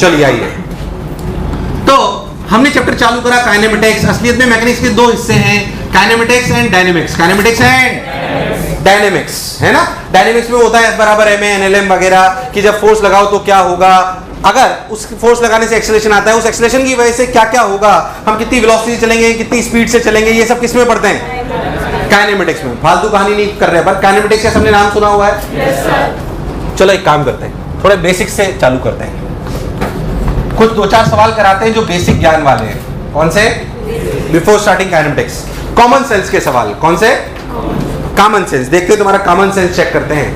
चलिए आइए, तो हमने चैप्टर चालू करा काइनेमेटिक्स। असलियत में मैकेनिक्स के दो हिस्से हैं, kinematics and dynamics. Kinematics and dynamics, है ना। डायनेमिक्स में होता है बराबर एम एनएलएम वगैरह कि जब फोर्स लगाओ तो क्या होगा, अगर उस फोर्स लगाने से एक्सेलरेशन आता है, उस एक्सेलरेशन की वजह से क्या क्या होगा, हम कितनी वेलोसिटी चलेंगे, कितनी स्पीड से चलेंगे, ये सब किस में पढ़ते हैं, काइनेमेटिक्स में। फालतू कहानी नहीं कर रहे, पर काइनेमेटिक्स का सबने नाम सुना हुआ है। yes, चलो एक काम करते हैं, थोड़े बेसिक से चालू करते हैं। कुछ 2-4 सवाल कराते हैं जो बेसिक ज्ञान वाले हैं। कौन से? Before starting kinematics, common sense के सवाल। कौन से? Common sense. देखते हैं तुम्हारा कॉमन सेंस चेक करते हैं।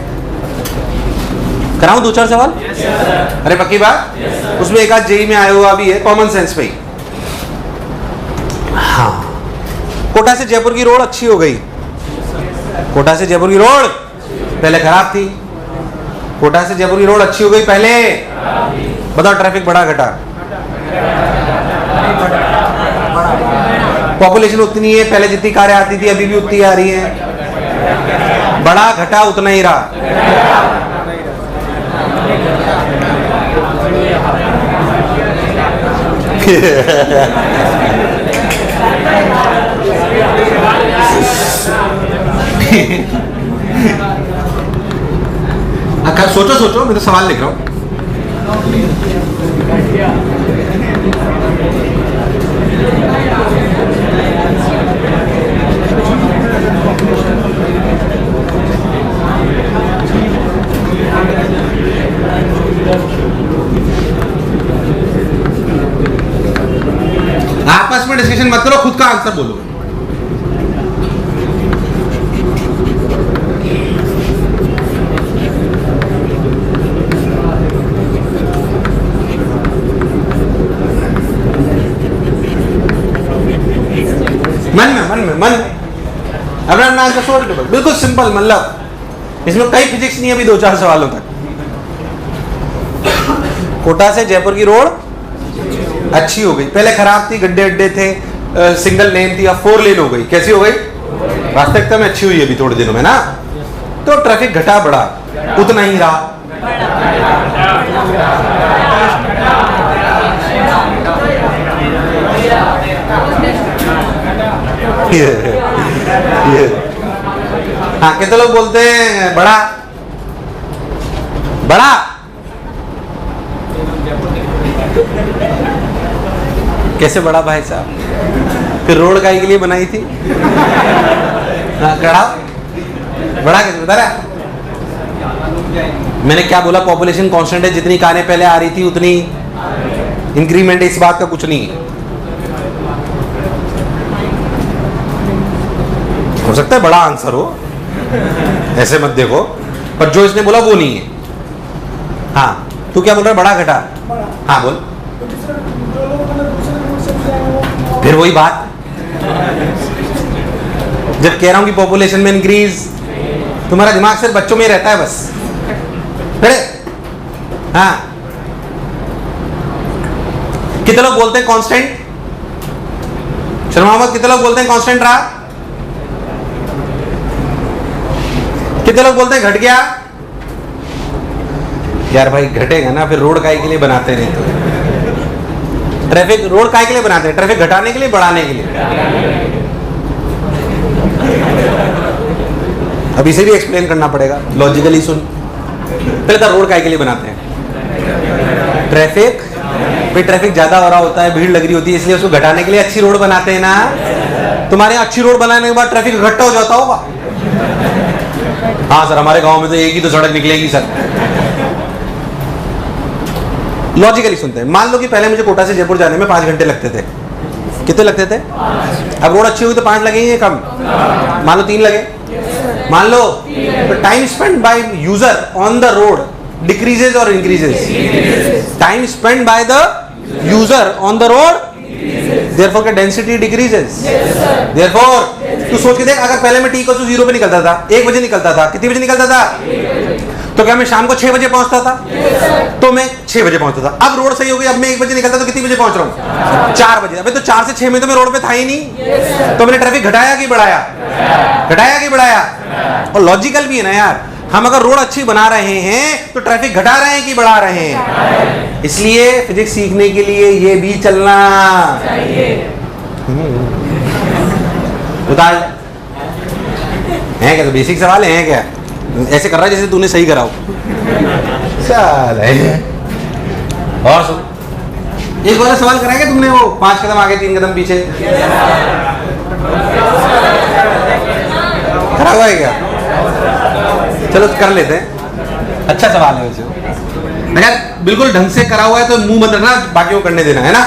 कराऊं 2-4 सवाल? yes, अरे पक्की बात? yes, उसमें एक आध जेई में आया हुआ भी है कॉमन सेंस पे ही। हाँ, कोटा से जयपुर की रोड अच्छी हो गई। कोटा से जयपुर की रोड पहले खराब थी। कोटा से जयपुर की रोड अच्छी हो गई, पहले बताओ ट्रैफिक बढ़ा घटा? पॉपुलेशन उतनी है, पहले जितनी कारें आती थी अभी भी उतनी आ रही है। बढ़ा घटा उतना ही रहा। सोचो सोचो, मैं तो सवाल लिख रहा हूं। आपस में डिस्कशन मत करो, खुद का आंसर बोलो। मन अपना आंसर छोड़ के बिल्कुल सिंपल, मतलब इसमें कई फिजिक्स नहीं है। अभी 2-4 सवालों तक। कोटा से जयपुर की रोड अच्छी हो गई, पहले खराब थी, गड्ढे अड्डे थे, सिंगल लेन थी, अब 4 लेन हो गई। कैसी हो गई? वास्तविकता में अच्छी हुई है अभी थोड़े दिनों में ना। तो ट्रैफिक घटा बढ़ा उतना ही रहा। हाँ, कितने लोग बोलते हैं बड़ा बड़ा? कैसे बड़ा भाई साहब? फिर रोड काहे के लिए बनाई थी? हाँ, बड़ा कैसे बता रहा? मैंने क्या बोला? पॉपुलेशन कांस्टेंट है, जितनी कारें पहले आ रही थी उतनी इंक्रीमेंट है, इस बात का कुछ नहीं है। हो सकता है बड़ा आंसर हो, ऐसे मत देखो, पर जो इसने बोला वो नहीं है। हाँ, तू क्या बोल रहा है? बड़ा घटा? हाँ बोल। फिर वही बात, जब कह रहा हूं कि पॉपुलेशन में इंक्रीज, तुम्हारा दिमाग सिर्फ बच्चों में रहता है बस। हाँ, कितने लोग बोलते हैं कांस्टेंट? शर्मा मत, कितने लोग बोलते हैं कांस्टेंट रहा? कितने लोग बोलते हैं घट गया? यार भाई घटेगा ना, फिर रोड काहे के लिए बनाते नहीं? तो ट्रैफिक रोड काहे के लिए बनाते हैं? ट्रैफिक घटाने के लिए, बढ़ाने के लिए? अब इसे भी एक्सप्लेन करना पड़ेगा लॉजिकली। सुन, पहले तो रोड काहे के लिए बनाते हैं? ट्रैफिक, भाई ट्रैफिक ज्यादा हो रहा होता है, भीड़ लग रही होती है, इसलिए उसको घटाने के लिए अच्छी रोड बनाते हैं ना। तुम्हारे यहाँ अच्छी रोड बनाने के बाद ट्रैफिक इकट्ठा हो जाता होगा। हाँ सर, हमारे गांव में तो एक ही तो सड़क निकलेगी सर। लॉजिकली सुनते हैं। मान लो कि पहले मुझे कोटा से जयपुर जाने में 5 घंटे लगते थे। कितने लगते थे? अब रोड अच्छी हुई तो 5 लगेंगे कम? मान लो 3 लगे, मान लो। तो time spend by user on the road decreases और increases? Time spend by the user on the road, therefore का डेंसिटी डिक्रीजेज। देयरफॉर तू सोच के देख, अगर पहले मैं t=0 पे निकलता था, 1 बजे निकलता था, कितने बजे निकलता था? तो क्या मैं शाम को 6 बजे पहुंचता था? तो मैं 6 बजे पहुंचता था। अब रोड सही हो गई, अब मैं 1 बजे निकलता तो कितने बजे पहुंच रहा हूँ? 4 बजे। अबे तो 4 से 6 में तो मैं रोड पे था ही नहीं। तो मैंने ट्रैफिक घटाया कि बढ़ाया? घटाया कि बढ़ाया? और लॉजिकल भी है ना यार, हम अगर रोड अच्छी बना रहे हैं तो ट्रैफिक घटा रहे हैं कि बढ़ा रहे हैं? इसलिए फिजिक्स सीखने के लिए ये भी चलना चाहिए। बता है क्या? तो बेसिक सवाल है क्या? ऐसे कर रहा है जैसे तूने सही कराओ। चल और सुन, एक वाला सवाल कराया क्या तुमने? वो 5 कदम आगे 3 कदम पीछे करा हुआ है क्या? चलो कर लेते हैं, अच्छा सवाल है वैसे। मगर बिल्कुल ढंग से करा हुआ है तो मुंह बंद रखना, बाकियों को करने देना, है ना?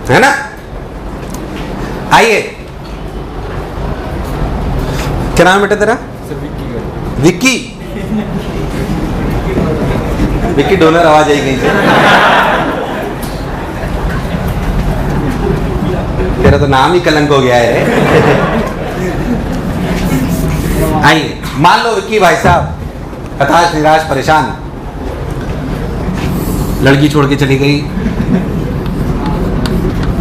है ना? आइए, क्या नाम है बेटा तेरा? विक्की। विक्की डोनर आवाज आई गई तेरा तो नाम ही कलंक हो गया है। आइए, मान लो विक्की भाई साहब हताश निराश परेशान, लड़की छोड़ के चली गई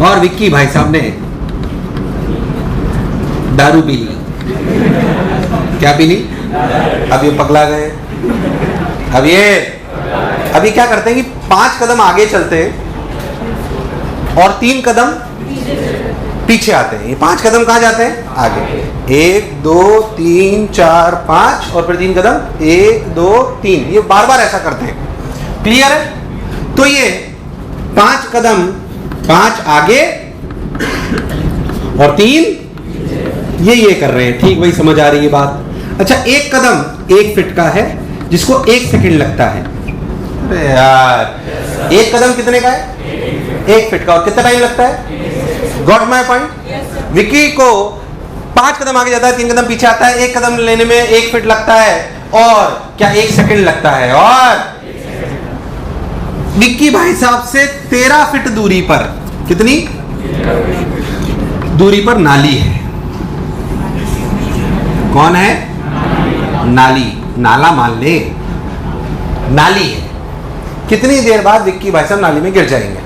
और विक्की भाई साहब ने दारू पी ली। क्या पी ली? अब ये पगला गए। अभी क्या करते हैं कि 5 कदम आगे चलते हैं और 3 कदम पीछे आते हैं। ये 5 कदम कहाँ जाते हैं? आगे। 1 2 3 4 5 और फिर 3 कदम 1 2 3। ये बार बार ऐसा करते हैं। क्लियर है? तो ये 5 कदम, 5 आगे और 3 ये कर रहे हैं। ठीक, वही समझ आ रही है बात। अच्छा, 1 कदम 1 फीट का है जिसको 1 सेकंड लगता है। अरे यार, 1 कदम कितने का है? 1 फीट का। और कितना टाइम लगता है? Got my point? विक्की को 5 कदम आगे जाता है, 3 कदम पीछे आता है, 1 कदम लेने में 1 फीट लगता है और क्या 1 सेकंड लगता है। और विक्की भाई साहब से 13 फीट दूरी पर, कितनी दूरी पर नाली है? कौन है? नाली, नाला मान ले, नाली है। कितनी देर बाद विक्की भाई साहब नाली में गिर जाएंगे?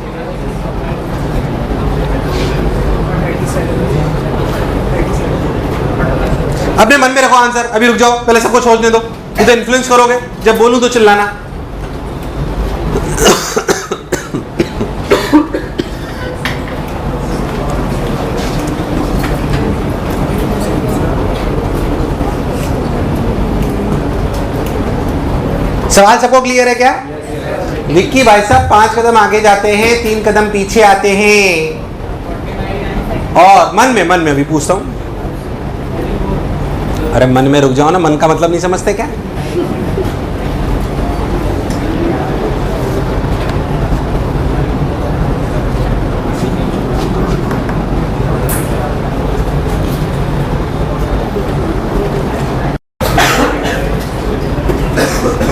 अपने मन में रखो आंसर। अभी रुक जाओ, पहले सबको सोचने दो। इधर इन्फ्लुएंस करोगे, जब बोलूं तो चिल्लाना। सवाल सबको क्लियर है क्या? विक्की भाई साहब 5 कदम आगे जाते हैं, 3 कदम पीछे आते हैं और मन में अभी पूछता हूं। अरे मन में रुक जाओ ना, मन का मतलब नहीं समझते क्या?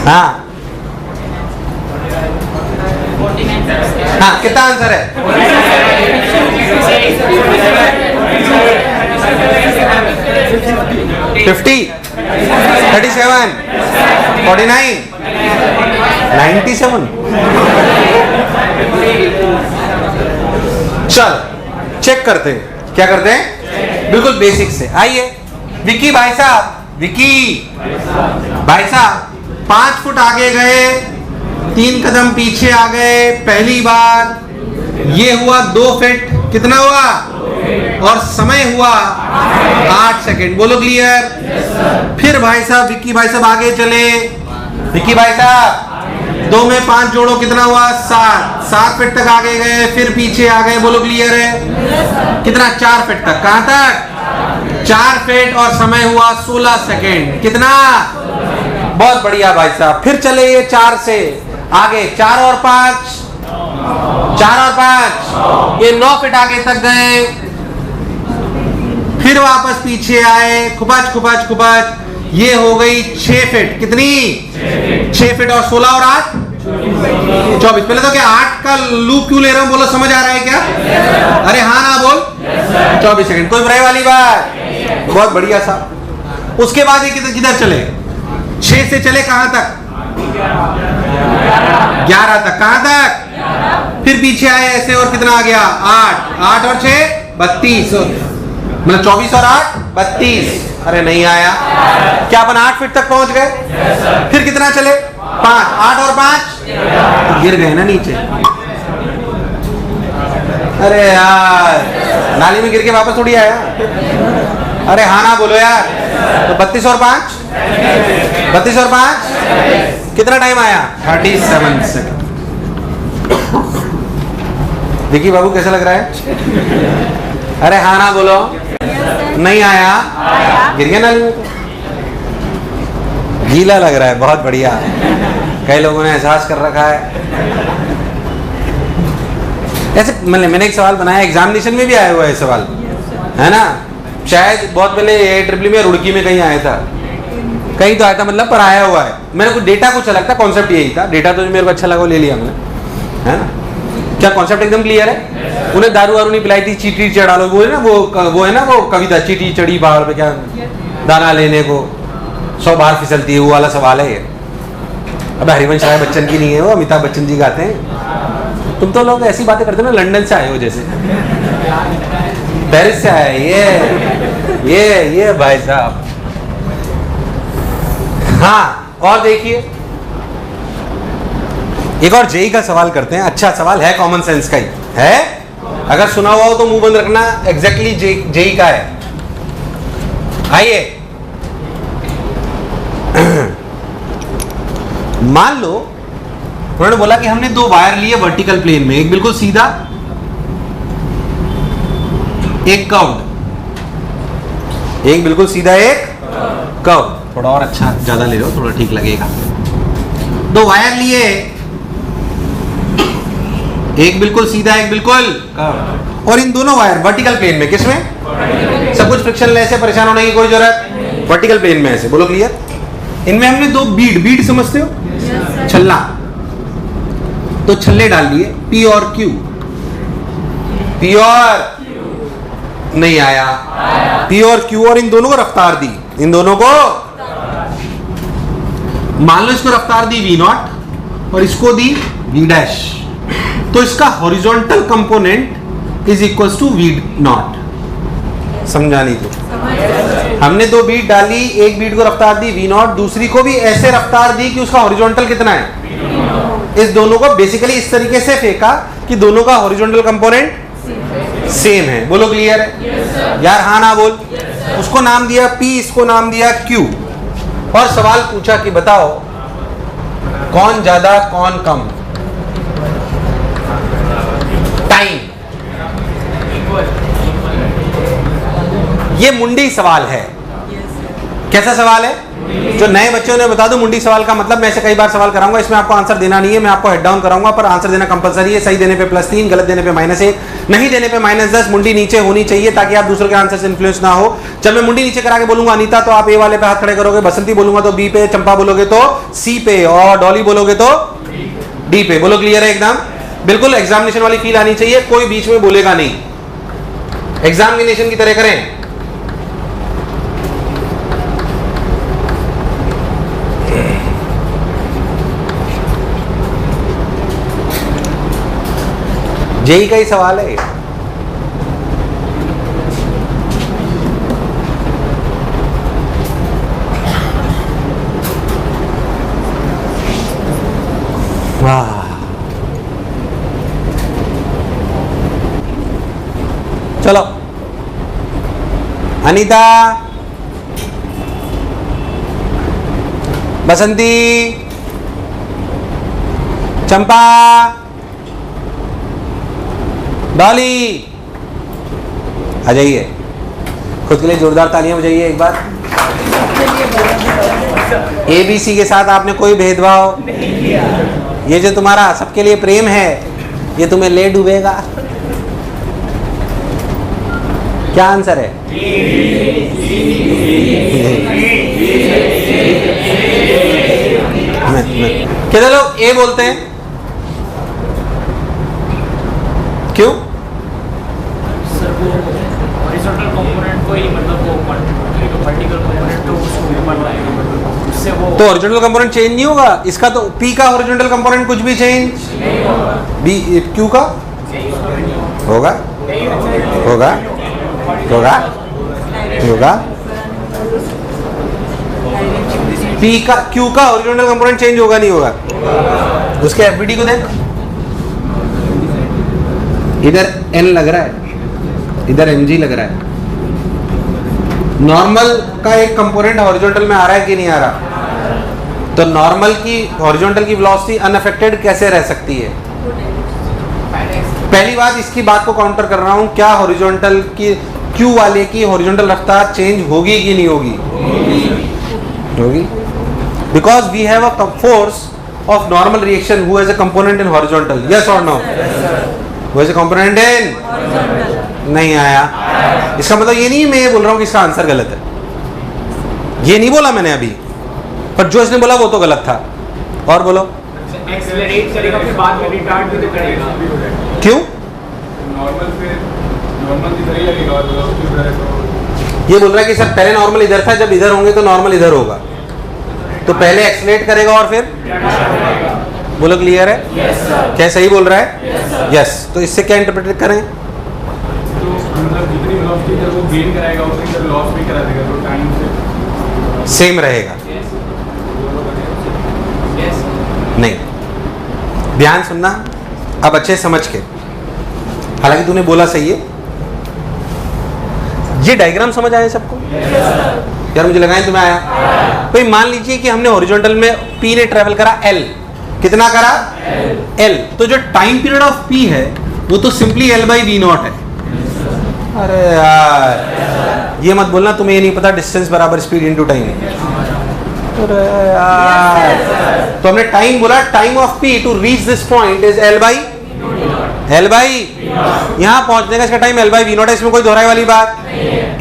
हाँ हाँ, कितना आंसर है? 50, 37, 49, 97। चल चेक करते हैं, क्या करते हैं? बिल्कुल बेसिक से। आइए, विक्की भाई साहब 5 फुट आगे गए, 3 कदम पीछे आ गए पहली बार, ये हुआ 2 फीट। कितना हुआ? और समय हुआ 8 सेकेंड। बोलो क्लियर? फिर भाई साहब विक्की भाई साहब आगे चले। विक्की भाई साहब 2 में 5 जोड़ो, कितना हुआ? 7 फीट तक आगे गए, फिर पीछे आ गए। बोलो क्लियर है? कितना? 4 फीट तक। कहां तक? 4 फीट और समय हुआ 16 सेकेंड। कितना? बहुत बढ़िया भाई साहब। फिर चले ये 4 से आगे, 4 और 5, 4 और 5, ये 9 फीट आगे तक गए। फिर वापस पीछे आए, खुपच, ये हो गई 6 फीट। कितनी? 6 फीट और 16 और 8 24। पहले तो क्या 8 का लूप क्यों ले रहा हूं? बोलो, समझ आ रहा है क्या? अरे हाँ ना बोल। 24 सेकंड। कोई बुराई वाली बात? बहुत बढ़िया साहब। उसके बाद ये किधर चले? 6 से चले कहां तक? 11 तक। कहां तक? फिर पीछे आए ऐसे और कितना आ गया? 8 और 6 32। मतलब 24 और 8 32। अरे नहीं आया। क्या अपन 8 फीट तक पहुंच गए? फिर कितना चले? 5। 8 और 5 गिर गए ना नीचे। अरे यार, नाली में गिर के वापस थोड़ी आया। अरे हाँ ना बोलो यार। तो 32 और 5 32 और 5 कितना टाइम आया? 37 सेकंड। देखिए बाबू कैसा लग रहा है? अरे हाँ ना बोलो। नहीं आया, गिर गया नाली में। गीला लग रहा है, बहुत बढ़िया। कई लोगों ने एहसास कर रखा है। ऐसे मैंने एक सवाल बनाया, एग्जामिनेशन में भी आया हुआ है सवाल, है ना? शायद बहुत पहले AIEEE में रुड़की में कहीं आया था, कहीं तो आया था, मतलब पर आया हुआ है। मैंने कुछ डेटा कुछ अलग था, कॉन्सेप्ट यही था। डेटा तो मेरे को अच्छा लगा, ले लिया मैंने, है ना? क्या कॉन्सेप्ट एकदम क्लियर है? उन्हें दारू वारू नहीं पिलाई थी, चीटी चढ़ा लो, वो है ना, वो है ना वो कविता, चीटी चढ़ी पहाड़ पे क्या दाना लेने को 100 बार फिसलती है, वो वाला सवाल है ये। अब हरिवंश राय बच्चन की नहीं है, वो अमिताभ बच्चन जी गाते हैं। तुम तो लोग ऐसी बातें करते हो ना, लंदन से आए हो जैसे, पेरिस से आए ये भाई साहब। हाँ, और देखिए एक और जेई का सवाल करते हैं। अच्छा सवाल है, कॉमन सेंस का ही है, अगर सुना हुआ हो तो मुंह बंद रखना। एग्जैक्टली जेई का है। आइए, मान लो उन्होंने बोला कि हमने 2 वायर लिए वर्टिकल प्लेन में, एक बिल्कुल सीधा, एक कर्व्ड। एक बिल्कुल सीधा, एक कर्व। थोड़ा और अच्छा ज्यादा ले लो, थोड़ा ठीक लगेगा। 2 वायर लिए, एक बिल्कुल सीधा, एक बिल्कुल कर्व, और इन दोनों वायर वर्टिकल प्लेन में, किसमें? सब कुछ फ्रिक्शनलेस है, परेशान होने की कोई जरूरत। वर्टिकल प्लेन में ऐसे, बोलो क्लियर? इनमें हमने 2 बीड समझते हो? छल्ला। तो छल्ले डाल दिए, P और Q। P और नहीं आया, P और Q, और इन दोनों को रफ्तार दी, इन दोनों को। मान लो इसको रफ्तार दी V0 और इसको दी V', तो इसका horizontal component is equal to V0। समझा नहीं? तो हमने 2 बीट डाली, एक बीट को रफ्तार दी V0, दूसरी को भी ऐसे रफ्तार दी कि उसका हॉरिजॉन्टल कितना है? इस दोनों को बेसिकली इस तरीके से फेंका कि दोनों का हॉरिजॉन्टल कंपोनेंट सेम है। बोलो क्लियर है? यार हाँ ना बोल। उसको नाम दिया P, इसको नाम दिया Q, और सवाल पूछा कि बताओ कौन ज्यादा कौन कम? टाइम। ये मुंडी सवाल है। कैसा सवाल है? जो नए बच्चों ने बता दो मुंडी सवाल का मतलब। मैं ऐसे कई बार सवाल कराऊंगा, इसमें आपको आंसर देना नहीं है, मैं आपको हेड डाउन कराऊंगा, पर आंसर देना कंपलसरी है। सही देने पे +3, गलत देने पे -1, नहीं देने पे -10। मुंडी नीचे होनी चाहिए ताकि आप दूसरों के आंसर से इन्फ्लुएंस ना हो। जब मैं मुंडी नीचे करा के बोलूंगा अनीता, तो आप ए वाले पे हाथ खड़े करोगे, बसंती बोलूंगा तो B पे, चंपा बोलोगे तो C पे, और डॉली बोलोगे तो D पे। बोलो क्लियर है? एकदम बिल्कुल एग्जामिनेशन वाली फील आनी चाहिए, कोई बीच में बोलेगा नहीं, एग्जामिनेशन की तरह करें। जेई का ही सवाल है। वाह, चलो अनीता, बसंती, चंपा, डॉली, आ जाइए। खुद के लिए जोरदार तालियां बजाइए एक बार। ABC के साथ आपने कोई भेदभाव नहीं किया। ये जो तुम्हारा सबके लिए प्रेम है, ये तुम्हें ले डूबेगा। क्या आंसर है? कितने लोग ए बोलते हैं? क्यों? सर वो हॉरिजॉन्टल कंपोनेंट को ही मतलब वो वर्टिकल कंपोनेंट तो उसको ऊपर लाएगा, उससे वो तो हॉरिजॉन्टल कंपोनेंट चेंज नहीं होगा इसका। तो P का हॉरिजॉन्टल कंपोनेंट कुछ भी चेंज नहीं होगा। B Q का होगा होगा होगा होगा। पी का क्यू का हॉरिजॉन्टल कंपोनेंट चेंज होगा नहीं होगा? उसके एफबीडी को देख, इधर एन लग रहा है, इधर एनजी लग रहा है। नॉर्मल का एक कंपोनेंट हॉरिजॉन्टल में आ रहा है कि नहीं आ रहा? तो नॉर्मल की हॉरिजॉन्टल की वेलोसिटी अनअफेक्टेड कैसे रह सकती है? पहली बात, इसकी बात को काउंटर कर रहा हूं, क्या हॉरिजॉन्टल की क्यू वाले की हॉरिजॉन्टल रफ्तार चेंज होगी कि नहीं होगी? होगी, because we have a force of normal reaction who has a component in horizontal, yes or no? Who has a component in? नहीं आया। इसका मतलब ये नहीं मैं ये बोल रहा हूँ कि इसका आंसर गलत है, ये नहीं बोला मैंने अभी, पर जो इसने बोला वो तो गलत था। और बोलो। एक्सेलरेट करेगा फिर बाद में रिटार्ड भी तो करेगा। क्यों? नॉर्मल इधर ही लगेगा और ये बोल रहा है कि सर पहले नॉर्मल इधर था, जब इधर होंगे तो नॉर्मल इधर होगा, तो पहले एक्सेलरेट करेगा और फिर बोलो। क्लियर है? क्या सही बोल रहा है? यस। तो इससे क्या इंटरप्रेट करें? तो मतलब जितनी वेलोसिटी है वो गेन कराएगा, उतनी देर लॉस भी करा देगा, तो टाइम से सेम रहेगा। नहीं, ध्यान सुनना अब अच्छे समझ के, हालांकि तूने बोला सही है। ये डायग्राम समझ आया सबको? यार मुझे लगा तुम्हें आया। भाई मान लीजिए कि हमने हॉरिजॉन्टल में P ने ट्रेवल करा L, कितना करा? L। तो जो टाइम पीरियड ऑफ P है वो तो सिंपली L/V0 है। अरे यार ये मत बोलना तुम्हें ये नहीं पता डिस्टेंस बराबर स्पीड इनटू टाइम। अरे यार तो हमने टाइम बोला, time of P to reach this point is L/, यहां पहुंचने का इसका टाइम L/V0 है। इसमें कोई दोहराई वाली बात?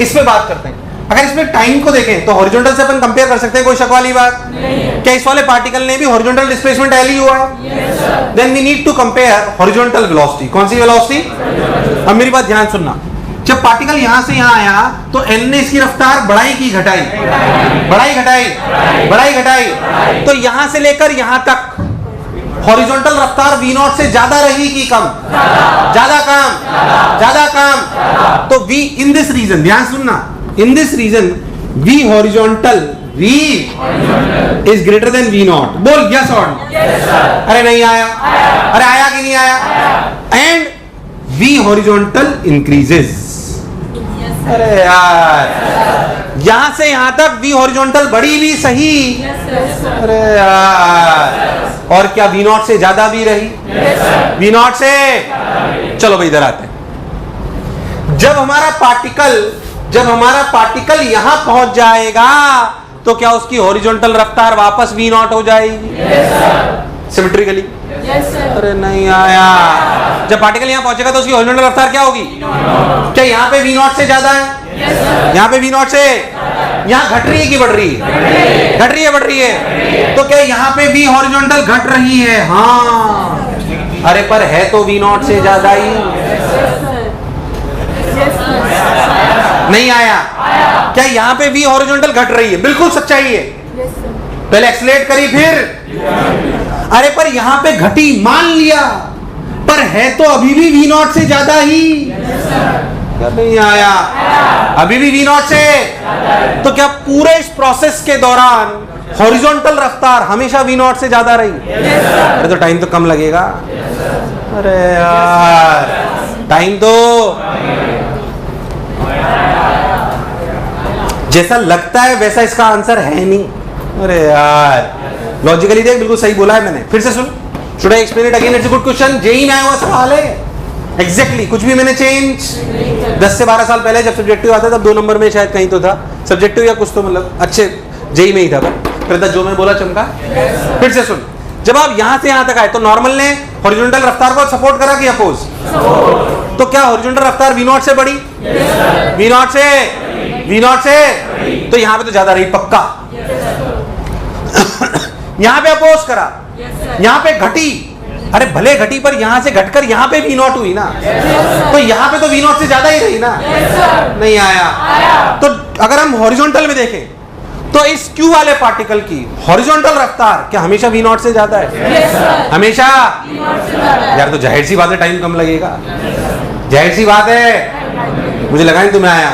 इस पे बात करते हैं। अगर इसमें टाइम को देखें तो हॉरिजॉन्टल से अपन कंपेयर कर सकते हैं, कोई शक वाली बात? क्या इस वाले पार्टिकल ने भी हॉरिजॉन्टल डिस्प्लेसमेंट L ही हुआ है? Then we need to compare horizontal velocity. कौन सी वेलोसिटी? अब मेरी बात ध्यान सुनना, जब पार्टिकल यहां से यहां आया तो L ने इसकी रफ्तार बढ़ाई की घटाई? बढ़ाई घटाई, बढ़ाई घटाई। तो यहां से लेकर यहां तक हॉरिजॉन्टल रफ्तार V0 से ज्यादा रही कि कम? ज्यादा कम, ज्यादा कम। तो V इन दिस रीजन, ध्यान सुनना, in this region V horizontal, V is greater than V0। बोल yes or no? Yes sir। अरे नहीं आया, अरे आया कि नहीं आया? And V horizontal increases। अरे यार यहां से यहां तक V horizontal बढ़ी भी सही, अरे यार, और क्या V0 से ज्यादा भी रही? V0 से। चलो भाई इधर आते हैं। जब हमारा पार्टिकल यहां पहुंच जाएगा तो क्या उसकी हॉरिजॉन्टल रफ्तार वापस V0 हो जाएगी? सिमेट्रिकली? अरे नहीं आया। जब पार्टिकल यहां पहुंचेगा तो उसकी हॉरिजॉन्टल रफ्तार क्या होगी? क्या यहां पे V0 से ज्यादा है? यहां पे V0 से यहां घट रही है कि बढ़ रही है? घट रही है, बढ़ रही है। तो क्या यहां पे V हॉरिजॉन्टल घट रही है? हाँ। अरे पर है तो V0 से ज्यादा ही। नहीं आया। क्या यहाँ पे V हॉरिजॉन्टल घट रही है? बिल्कुल सच्चाई है। पहले एक्सेलरेट करी फिर, अरे पर यहाँ पे घटी मान लिया, पर है तो अभी भी V0 से ज्यादा ही। नहीं आया, अभी भी V0 से। तो क्या पूरे इस प्रोसेस के दौरान हॉरिजॉन्टल रफ्तार हमेशा V0 से ज्यादा रही? अरे तो टाइम तो कम लगेगा। अरे यार टाइम तो जैसा लगता है वैसा इसका आंसर है नहीं। अरे यार लॉजिकली देख, बिल्कुल सही बोला है मैंने। फिर से सुन, should I explain it again? It's a good question, JEE में आया हुआ सवाल है। एग्जैक्टली कुछ भी मैंने चेंज 10 से 12 साल पहले जब सब्जेक्टिव आता था तब 2 नंबर में शायद कहीं तो था सब्जेक्टिव या कुछ, तो मतलब अच्छे जेईई में ही था। फिर जो मैं बोला चमका। फिर से सुन, जब आप यहां से यहां तक आए तो नॉर्मल ने हॉरिजॉन्टल रफ्तार को सपोर्ट करा कि अपोज? तो क्या हॉरिजॉन्टल रफ्तार V0 से बढ़ी? V0 से, V0 से। तो यहां पे तो ज्यादा रही पक्का। यहां पे अपोज करा, यहां पे घटी, अरे भले घटी पर यहां से घटकर यहां पे V0 हुई ना, तो यहां पे तो V0 से ज्यादा ही रही ना। नहीं आया। तो अगर हम हॉरिजॉन्टल में देखें तो इस Q वाले पार्टिकल की हॉरिजॉन्टल रफ्तार क्या हमेशा V0 से ज्यादा है? हमेशा। यार तो जाहिर सी बात है टाइम कम लगेगा, जाहिर सी बात है। मुझे लगा नहीं तुम्हें आया।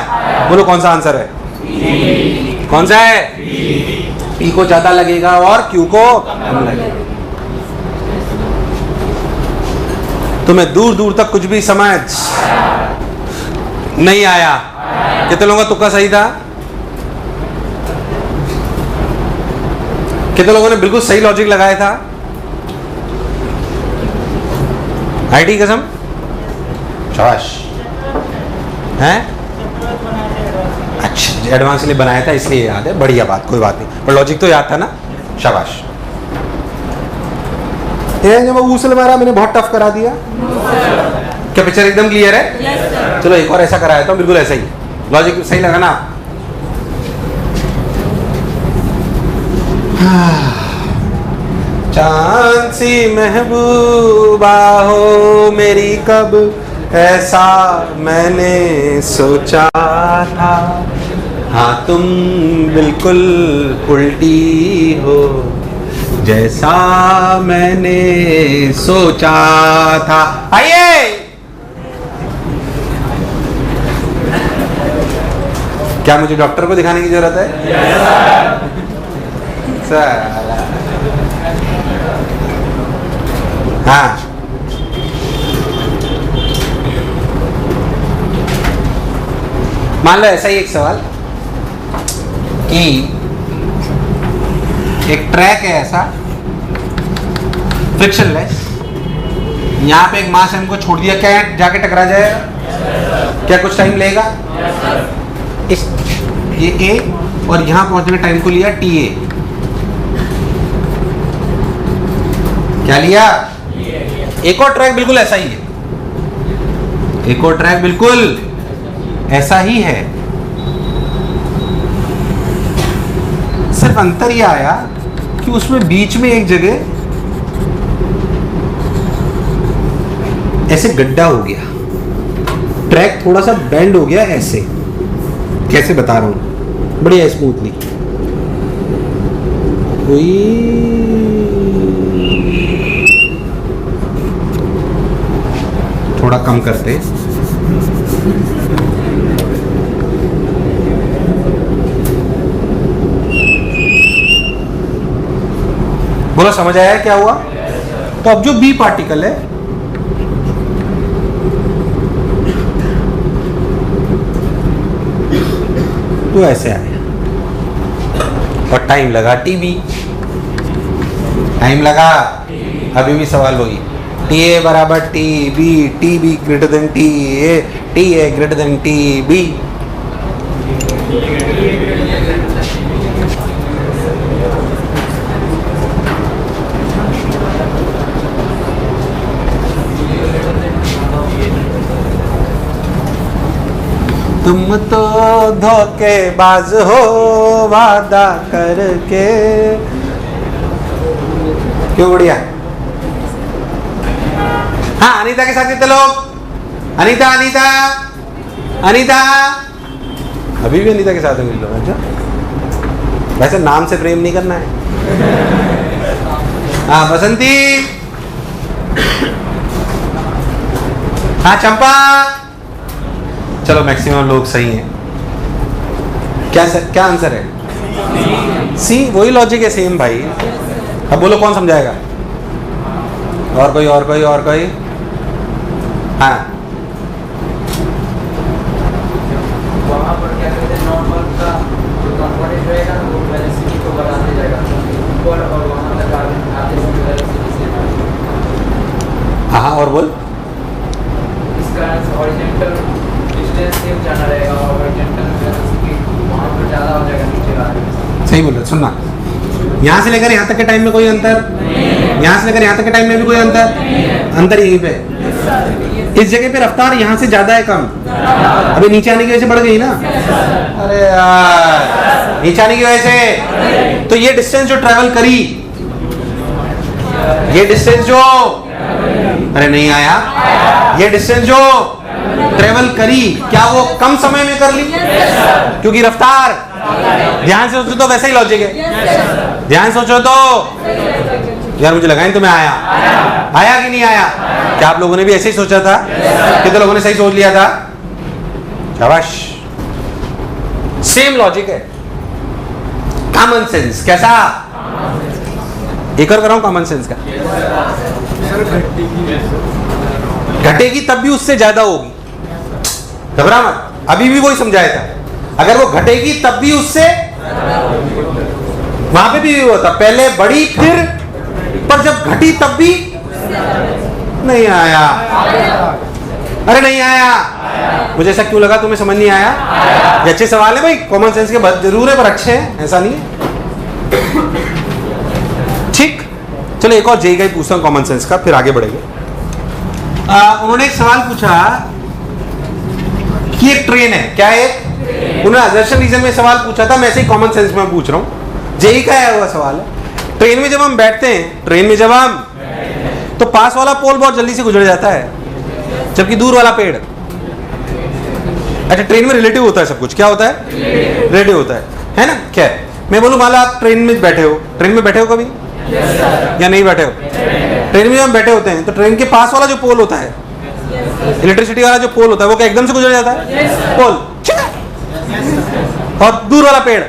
बोलो कौन सा आंसर है? कौन सा है? P को ज्यादा लगेगा और Q को कम लगेगा। तुम्हें दूर दूर तक कुछ भी समझ नहीं आया? कितने लोगों का तुक्का सही था? कितने लोगों ने बिल्कुल सही लॉजिक लगाया था? आईडी कसम, शाबाश। हैं? अच्छा, एडवांस लिए बनाया था इसलिए याद है, बढ़िया बात, कोई बात नहीं, पर लॉजिक तो याद था ना, शाबाश। ये जब ऊसल मारा मैंने बहुत टफ करा दिया। क्या पिक्चर एकदम क्लियर है? yes, चलो एक और ऐसा कराया था, बिल्कुल ऐसा ही, लॉजिक सही लगा ना? चांद सी महबूबा हो मेरी, कब ऐसा मैंने सोचा था। हाँ तुम बिल्कुल उल्टी हो जैसा मैंने सोचा था। आइए, क्या मुझे डॉक्टर को दिखाने की जरूरत है? सर हाँ, मान लो ऐसा ही एक सवाल कि एक ट्रैक है ऐसा फ्रिक्शनलेस, यहाँ पे एक मास है, इनको छोड़ दिया, क्या जाके टकरा जाएगा? क्या कुछ टाइम लेगा? इस ये ए और यहाँ पहुंचने टाइम को लिया टी ए, क्या लिया? एक और ट्रैक बिल्कुल ऐसा ही है, एक और ट्रैक बिल्कुल ऐसा ही है, सिर्फ अंतर यह आया कि उसमें बीच में एक जगह ऐसे गड्ढा हो गया, ट्रैक थोड़ा सा बेंड हो गया ऐसे, कैसे बता रहा हूं, बढ़िया स्मूथली। थोड़ा कम करते, बोला समझ आया क्या हुआ? तो अब जो बी पार्टिकल है तो ऐसे आया और टाइम लगा टीबी, टाइम लगा, अभी भी सवाल वही, टी ए बराबर T B, T B greater than T A greater than T B. तुम तो धोखेबाज हो वादा करके। क्यों बढ़िया? हाँ, अनीता के साथ कितने लोग? अनीता अनीता अनीता, अभी भी अनीता के साथ मिल लो। अच्छा, वैसे नाम से प्रेम नहीं करना है। हाँ बसंती, हाँ चंपा, चलो मैक्सिमम लोग सही हैं। क्या आंसर है? सी, वही लॉजिक है सेम भाई। अब बोलो कौन समझाएगा? और कोई और कोई और कोई? हाँ, वहाँ पर क्या कहते हैं, नॉर्मल का जो कंपोनेंट रहेगा वो वेलोसिटी को बढ़ाते जाएगा ऊपर, और वहाँ तक आते समय वेलोसिटी से। हाँ और बोल। इसका हॉरिजॉन्टल डिस्टेंस सेम जाना रहेगा और हॉरिजॉन्टल वेलोसिटी वहाँ पर ज़्यादा हो जाएगा नीचे का। सही बोल रहे, सुनना, यहाँ से लेकर यहाँ तक के टाइम में कोई अंतर, यहाँ से लेकर यहाँ तक के टाइम में भी कोई अंतर, अंतर यहीं पे। इस जगह पे रफ्तार यहाँ से ज्यादा है कम, अभी नीचे आने की वजह से बढ़ गई ना। अरे यार, नीचे आने की वजह से तो ये डिस्टेंस जो ट्रेवल करी, ये डिस्टेंस जो, अरे नहीं आया, ये डिस्टेंस जो ट्रेवल करी, क्या वो कम समय में कर ली? क्योंकि रफ्तार, ध्यान से सोचो तो वैसा ही लॉजिक है, ध्यान से सोचो तो। यार मुझे लगा नहीं तुम्हें आया, आया कि नहीं आया? क्या आप लोगों ने भी ऐसे ही सोचा था? कितने लोगों ने सही सोच लिया था? शाबाश, सेम लॉजिक है, कॉमन सेंस। कैसा? एक और कराऊं कॉमन सेंस का? घटेगी तब भी उससे ज्यादा होगी, घबरा मत, अभी भी वही समझाया था। अगर वो घटेगी तब भी उससे, वहां पे भी होता, पहले बढ़ी फिर, पर जब घटी तब भी नहीं आया। अरे नहीं आया, मुझे ऐसा क्यों लगा? तुम्हें समझ नहीं आया? ये अच्छे सवाल है भाई, कॉमन सेंस के जरूर है पर अच्छे हैं, ऐसा नहीं है। ठीक, चलो एक और जेई का ही पूछता हूं कॉमन सेंस का, फिर आगे बढ़ेंगे। उन्होंने एक सवाल पूछा कि एक ट्रेन है, क्या है? उन्होंने असर्शन रीजन में सवाल पूछा था, मैं ऐसे ही कॉमन सेंस में पूछ रहा हूं, जेई का आया हुआ सवाल है। ट्रेन में जब हम बैठते हैं, ट्रेन में जब हम, तो पास वाला पोल बहुत जल्दी से गुजर जाता है, जबकि दूर वाला पेड़। अच्छा, ट्रेन में रिलेटिव होता है सब कुछ, क्या होता है? रिलेटिव होता है ना? क्या है? मैं बोलूं मान लो आप ट्रेन में बैठे हो, ट्रेन में बैठे हो कभी या नहीं बैठे हो? ट्रेन में जब हम बैठे होते हैं तो ट्रेन के पास वाला जो पोल होता है, इलेक्ट्रिसिटी वाला जो पोल होता है, वो क्या एकदम से गुजर जाता है? पोल, और दूर वाला पेड़,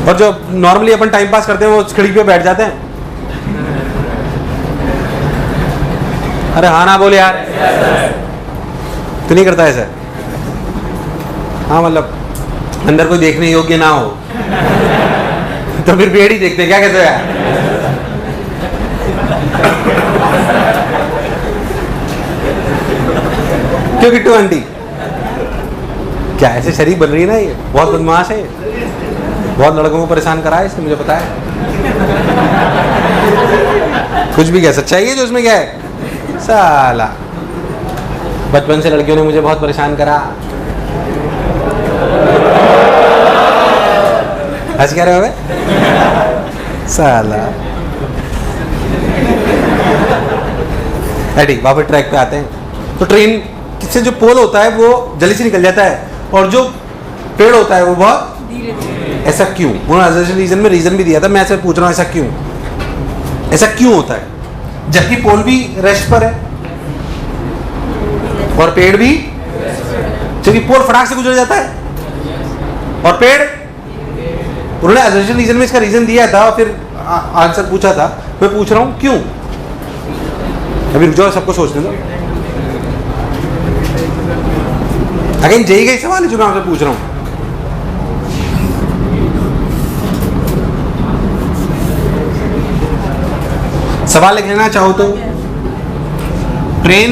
और जो नॉर्मली अपन टाइम पास करते हैं वो खिड़की पे बैठ जाते हैं। अरे हाँ ना बोल यार, तो नहीं करता ऐसा? हाँ, मतलब अंदर कोई देखने योग्य ना हो तो फिर पेड़ ही देखते हैं, क्या कहते हो यार? क्यों किट्टू आंटी, क्या ऐसे शरीफ बन रही है ना? ये बहुत बदमाश है, बहुत लड़कों को परेशान करा है इसने, मुझे पता है। कुछ भी क्या सच्चाई है जो उसमें क्या है? साला बचपन से लड़कियों ने मुझे बहुत परेशान करा। हंस क्या रहे हो बे? साला। ठीक, वापस ट्रैक पे आते हैं। तो ट्रेन से जो पोल होता है वो जल्दी से निकल जाता है, और जो पेड़ होता है वो बहुत धीरे। ऐसा क्यों? उन्होंने रीजन में रीजन भी दिया था, मैं ऐसे पूछ रहा हूँ ऐसा क्यों? ऐसा क्यों होता है जबकि पोल भी रेस्ट पर है और पेड़ भी? क्योंकि पोल फटाक से गुजर जाता है और पेड़, उन्होंने असर्शन रीजन में इसका रीजन दिया था और फिर आंसर पूछा था। मैं पूछ रहा हूं क्यों? अभी रुक जाओ, सबको सोचने दो। अगेन जेई का ही सवाल है जो मैं आपसे पूछ रहा हूं। सवाल लिख लेना चाहो तो, ट्रेन,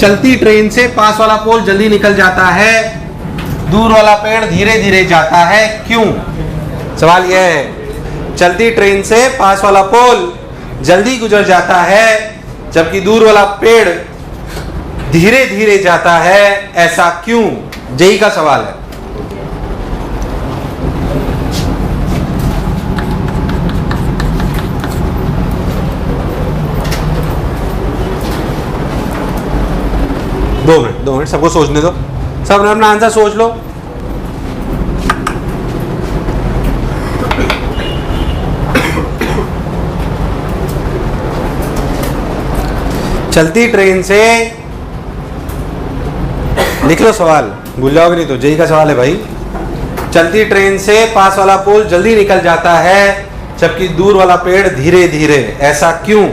चलती ट्रेन से पास वाला पोल जल्दी निकल जाता है, दूर वाला पेड़ धीरे धीरे जाता है, क्यों? सवाल यह है, चलती ट्रेन से पास वाला पोल जल्दी गुजर जाता है जबकि दूर वाला पेड़ धीरे धीरे जाता है, ऐसा क्यों? जेई का सवाल है। दो मिनट सबको सोचने दो, सब अपना आंसर सोच लो। चलती ट्रेन से, लिख लो सवाल, भूल जाओगे नहीं तो। जेई का सवाल है भाई, चलती ट्रेन से पास वाला पोल जल्दी निकल जाता है जबकि दूर वाला पेड़ धीरे धीरे, ऐसा क्यों?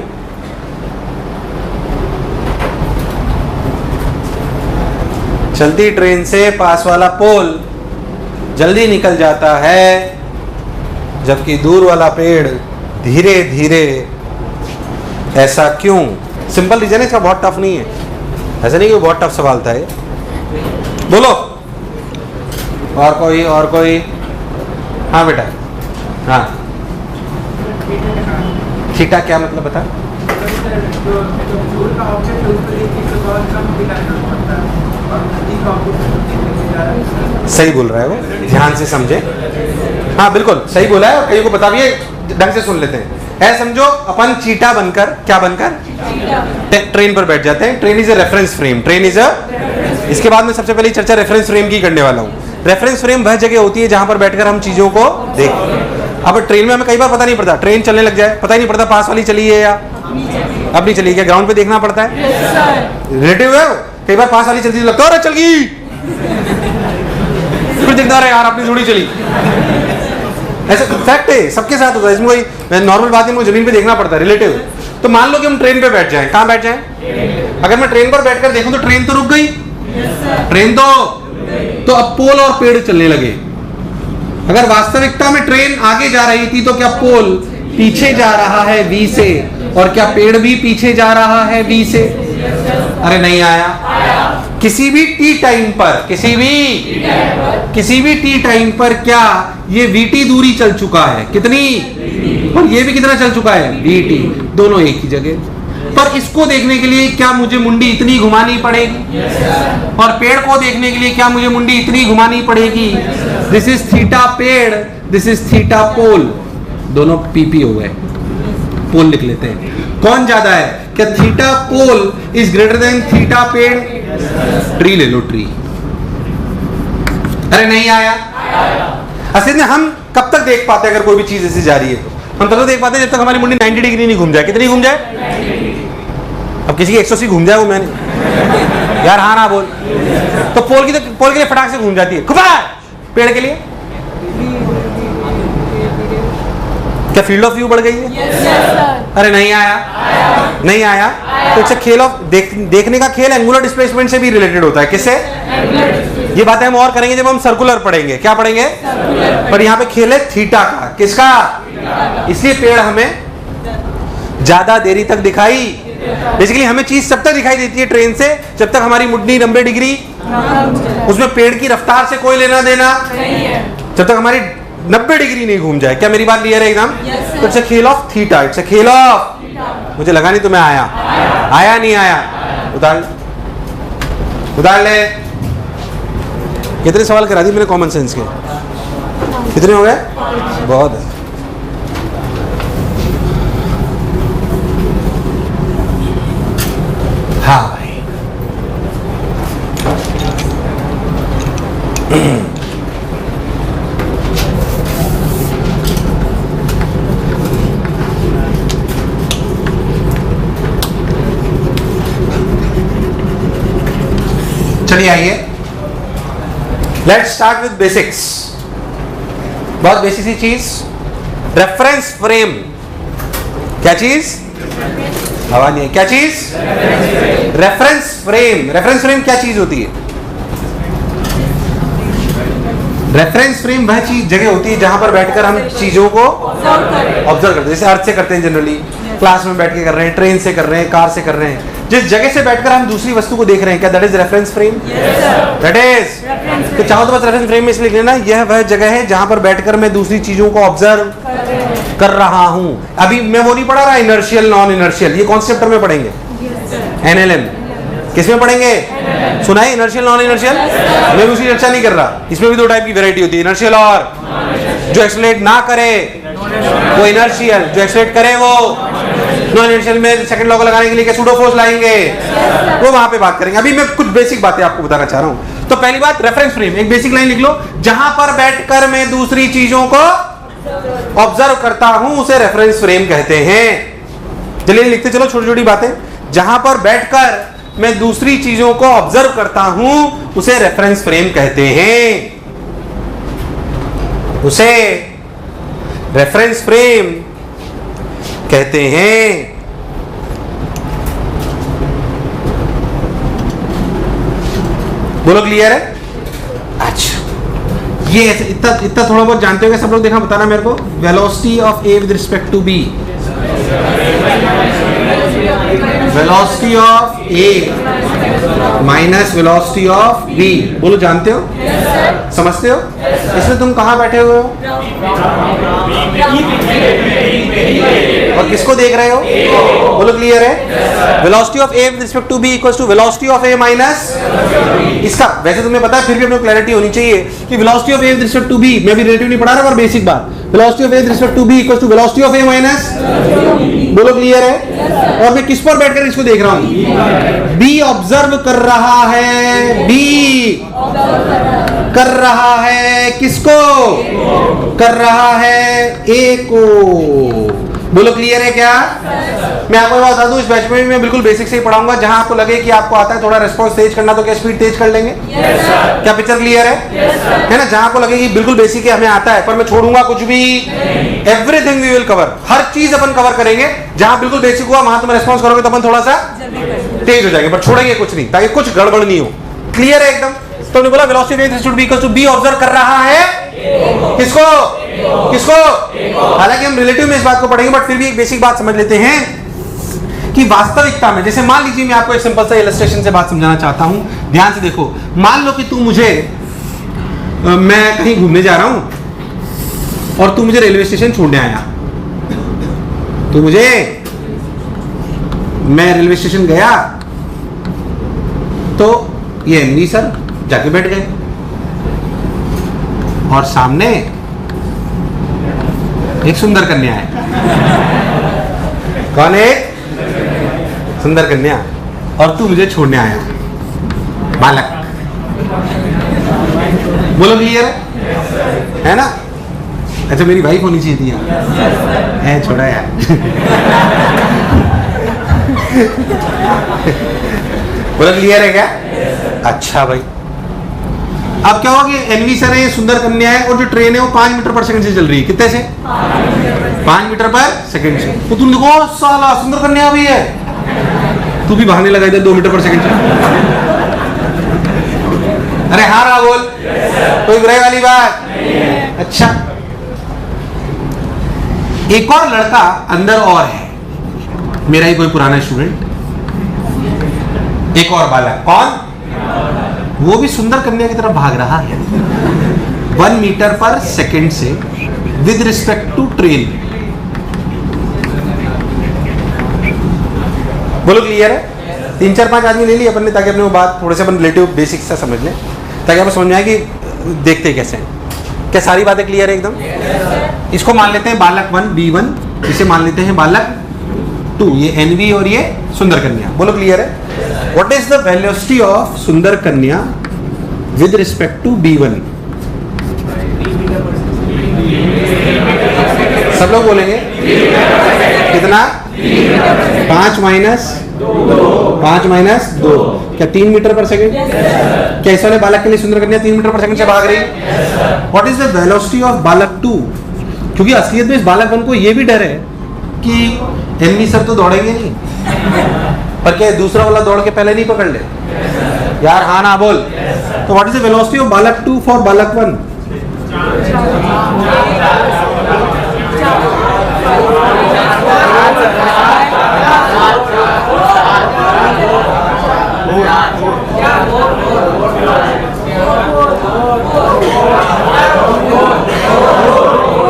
चलती ट्रेन से पास वाला पोल जल्दी निकल जाता है जबकि दूर वाला पेड़ धीरे धीरे, ऐसा क्यों? सिंपल रीजन है इसका, बहुत टफ नहीं है, ऐसा नहीं कि बहुत टफ सवाल था ये। बोलो और कोई? हाँ बेटा, हाँ। थीटा क्या मतलब बता? सही बोल रहा है वो, ध्यान से समझे। हाँ बिल्कुल सही बोला है, और कईयों को बता भी है, ढंग से सुन लेते हैं। ऐसा समझो अपन चीटा बनकर, क्या बनकर ट्रेन पर बैठ जाते हैं। Train is a reference frame, train is a, इसके बाद में सबसे पहले चर्चा रेफरेंस फ्रेम की करने वाला हूँ। रेफरेंस फ्रेम वह जगह होती है जहां पर बैठकर हम चीजों को देखते हैं। अब ट्रेन में हमें कई बार पता नहीं पड़ता, ट्रेन चलने लग जाए पता ही नहीं पड़ता पास वाली चली है या अब नहीं चली, क्या ग्राउंड पे देखना पड़ता है? रिलेटिव है वो, कई बार पास वाली चलती लगता है अरे चल गई, फिर दिखता रहे यार अपनी थोड़ी चली। ऐसा फैक्ट है, सबके साथ होता है, इसमें कोई नॉर्मल बात है, मुझे जमीन पे देखना पड़ता है, रिलेटिव। तो मान लो कि हम ट्रेन पे बैठ जाएं, कहाँ बैठ जाएं? अगर मैं ट्रेन पर बैठकर देखूं तो ट्रेन तो रुक गई, ट्रेन तो अब पोल और पेड़ चलने लगे। अगर वास्तविकता में ट्रेन आगे जा रही थी तो क्या पोल पीछे जा रहा है V से, और क्या पेड़ भी पीछे जा रहा है V से? अरे नहीं आया। किसी भी टी टाइम पर, किसी भी टी टाइम पर क्या ये VT दूरी चल चुका है? कितनी? और ये भी कितना चल चुका है? VT, दोनों एक ही जगह। पर इसको देखने के लिए क्या मुझे मुंडी इतनी घुमानी पड़ेगी? और पेड़ को देखने के लिए क्या मुझे मुंडी इतनी घुमानी पड़ेगी? दिस इज थीटा पेड़, दिस इज थीटा पोल, दोनों PP हो गए, पोल लिख लेते हैं। कौन ज्यादा है? क्या theta pole is greater than theta पेड़? ट्री ले लो, ट्री। अरे नहीं आया। असल में हम कब तक देख पाते हैं अगर कोई भी चीज ऐसी जा रही है? तो हम तब तक देख पाते हैं जब तक हमारी मुंडी 90 डिग्री नहीं घूम जाए। कितनी घूम जाए? अब किसी की 180 घूम जाए वो मैंने यार हाँ ना बोल, तो पोल के लिए फटाक से घूम जाती है। पेड़ के लिए क्या फील्ड ऑफ व्यू बढ़ गई है? अरे नहीं आया, नहीं आया। तो इट्स अ खेल ऑफ देखने का खेल एंगुलर डिस्प्लेसमेंट से भी रिलेटेड होता है। किससे? ये बातें हम और करेंगे जब हम सर्कुलर पढ़ेंगे। क्या पढ़ेंगे? पर यहाँ पे खेल है थीटा का। किसका? इसलिए पेड़ हमें ज्यादा देरी तक दिखाई, बेसिकली हमें चीज तब तक दिखाई देती है ट्रेन से जब तक हमारी मुंडी 90 डिग्री, उसमें पेड़ की रफ्तार से कोई लेना देना, जब तक हमारी 90 डिग्री नहीं घूम जाए। क्या मेरी बात क्लियर है एकदम? तो इट्स अ खेल ऑफ थीटा, इट्स अ खेल ऑफ, मुझे लगा नहीं तुम्हें आया, आया नहीं आया। उतार ले। कितने सवाल करा दिए मैंने कॉमन सेंस के? कितने हो गए? बहुत है। हाँ भाई, चलिए आइए, लेट्स स्टार्ट विद बेसिक्स। बहुत बेसिक सी चीज, रेफरेंस फ्रेम। क्या चीज? आवाज नहीं है। क्या चीज? Reference frame. रेफरेंस फ्रेम क्या चीज होती है? रेफरेंस फ्रेम वह चीज जगह होती है जहां पर बैठकर हम चीजों को ऑब्जर्व करते हैं। जैसे अर्थ से करते हैं जनरली, क्लास में बैठ के कर रहे हैं, ट्रेन से कर रहे हैं, कार से कर रहे हैं। जिस जगह से बैठकर हम दूसरी वस्तु को देख रहे हैं, क्या that is reference frame? That is. तो चाहो तो बस रेफरेंस फ्रेम में इसलिए लिख लेना, यह वह जगह है जहां पर बैठकर मैं दूसरी चीजों को ऑब्जर्व कर रहा हूं। अभी मैं वो नहीं पढ़ा रहा इनर्शियल नॉन इनर्शियल, ये कौन से चैप्टर में पढ़ेंगे? NLM। किसमें पढ़ेंगे? सुना है इनर्शियल नॉन इनर्शियल? मैं उसकी चर्चा नहीं कर रहा। इसमें भी दो टाइप की वैरायटी होती है, इनर्शियल और जो एक्सेलरेट ना करे वो इनर्शियल, जो एक्सेलरेट करे वो नॉन इनर्शियल। में सेकंड लॉ को लगाने के लिए क्या सूडो फोर्स लाएंगे, वो वहां पे बात करेंगे। अभी मैं कुछ बेसिक बातें आपको बताना चाह रहा हूं। तो पहली बात, रेफरेंस फ्रेम, एक बेसिक लाइन लिख लो, जहां पर बैठकर मैं दूसरी चीजों को ऑब्जर्व करता हूं उसे रेफरेंस फ्रेम कहते हैं। चलिए लिखते चलो छोटी छोटी बातें। जहां पर बैठकर मैं दूसरी चीजों को ऑब्जर्व करता हूं उसे रेफरेंस फ्रेम कहते हैं, उसे रेफरेंस फ्रेम कहते हैं। बोलो क्लियर है? अच्छा, ये इतना थोड़ा बहुत जानते हो सब लोग? देखा, बताना मेरे को। Velocity of A with respect to B, velocity of A minus velocity of B. बोलो, जानते हो? समझते हो? इसमें तुम कहां बैठे हुए हो और किसको देख रहे हो? बोलो क्लियर है? Velocity of A with respect to B equals to velocity of A minus इसका। वैसे तुम्हें पता है, फिर भी अपने क्लैरिटी होनी चाहिए कि velocity of A with respect to B, मैं भी रिलेटिव नहीं पढ़ा रहा, पर बेसिक बात, velocity of A with respect to B equals to velocity of A minus. बोलो क्लियर है? और मैं किस पर बैठकर इसको देख रहा हूं? बी ऑब्जर्व कर रहा है, बी कर रहा है, किसको कर रहा है? ए को। बोलो क्लियर है क्या? मैं आपको बता दूं, इस बैच में मैं बिल्कुल बेसिक से ही पढ़ाऊंगा। जहां आपको लगे कि आपको आता है थोड़ा रिस्पॉन्स तेज करना, तो क्या स्पीड तेज कर लेंगे? क्या पिक्चर क्लियर है? है ना? जहां आपको लगे कि बिल्कुल बेसिक है, हमें आता है, पर मैं छोड़ूंगा कुछ भी, एवरीथिंग वी विल कवर, हर चीज अपन कवर करेंगे। जहां बिल्कुल बेसिक हुआ वहां तुम रिस्पॉन्स करोगे तो अपन थोड़ा सा तेज हो जाएंगे, पर छोड़ेंगे कुछ नहीं, ताकि कुछ गड़बड़ नहीं हो। क्लियर है एकदम? तो हमने बोला velocity of should be equal to B observe कर रहा है किसको? किसको? हालांकि हम रिलेटिव में इस बात को पढ़ेंगे, बट फिर भी एक बेसिक बात समझ लेते हैं कि वास्तविकता में, जैसे मान लीजिए मैं आपको एक सिंपल सा इलस्ट्रेशन से बात समझाना चाहता हूं, ध्यान से देखो। मान लो कि तू मुझे, मैं कहीं घूमने जा रहा हूं और तू मुझे रेलवे स्टेशन छोड़ने आया, तो मैं रेलवे स्टेशन गया तो ये एनवी सर जाके बैठ गए और सामने एक सुंदर कन्या है। कौन है? सुंदर कन्या। और तू मुझे छोड़ने आया, बालक। बोलो क्लियर है ना? अच्छा, मेरी वाइफ होनी चाहिए थी यार, है छोड़ा यार। बोलो क्लियर है क्या? अच्छा भाई, अब क्या होगा कि एनवी सर है, सुंदर कन्या है, और जो ट्रेन है वो 5 मीटर पर सेकंड से चल रही है। कितने से? 5 मीटर पर सेकंड से। तो तुम देखो साला सुंदर कन्या भी है, तू भी भागने लगा इधर 2 मीटर पर सेकंड से। अरे हाँ ना बोल, कोई बुराई वाली बात? अच्छा, एक और लड़का अंदर और है, मेरा ही कोई पुराना स्टूडेंट, एक और बालक। कौन? वो भी सुंदर कन्या की तरफ भाग रहा है 1 मीटर पर सेकंड से विद रिस्पेक्ट टू ट्रेन। बोलो क्लियर है? 3-4-5 आदमी ले लिए अपन ने, ताकि अपने वो बात थोड़े से अपन रिलेटिव बेसिक से समझ लें, ताकि आप समझ में आए कि देखते कैसे हैं। क्या सारी बातें क्लियर है एकदम? इसको मान लेते हैं बालक 1 B1, इसे मान लेते हैं बालक 2, ये NV और ये सुंदर कन्या। बोलो क्लियर है? What is the velocity of सुंदर कन्या with respect to B1? सब लोग बोलेंगे कितना? 5 माइनस 2, क्या 3 मीटर पर सेकंड? क्या इस वाले बालक के लिए सुंदर कन्या 3 मीटर पर सेकंड से भाग रही? What is the velocity of बालक 2? क्योंकि असलियत में इस बालक 1 को यह भी डर है कि एनवी सर तो दौड़ेंगे नहीं, पर क्या दूसरा वाला दौड़ के पहले नहीं पकड़ ले यार? हाँ ना बोल। तो what is the velocity of बालक 2 फॉर बालक 1?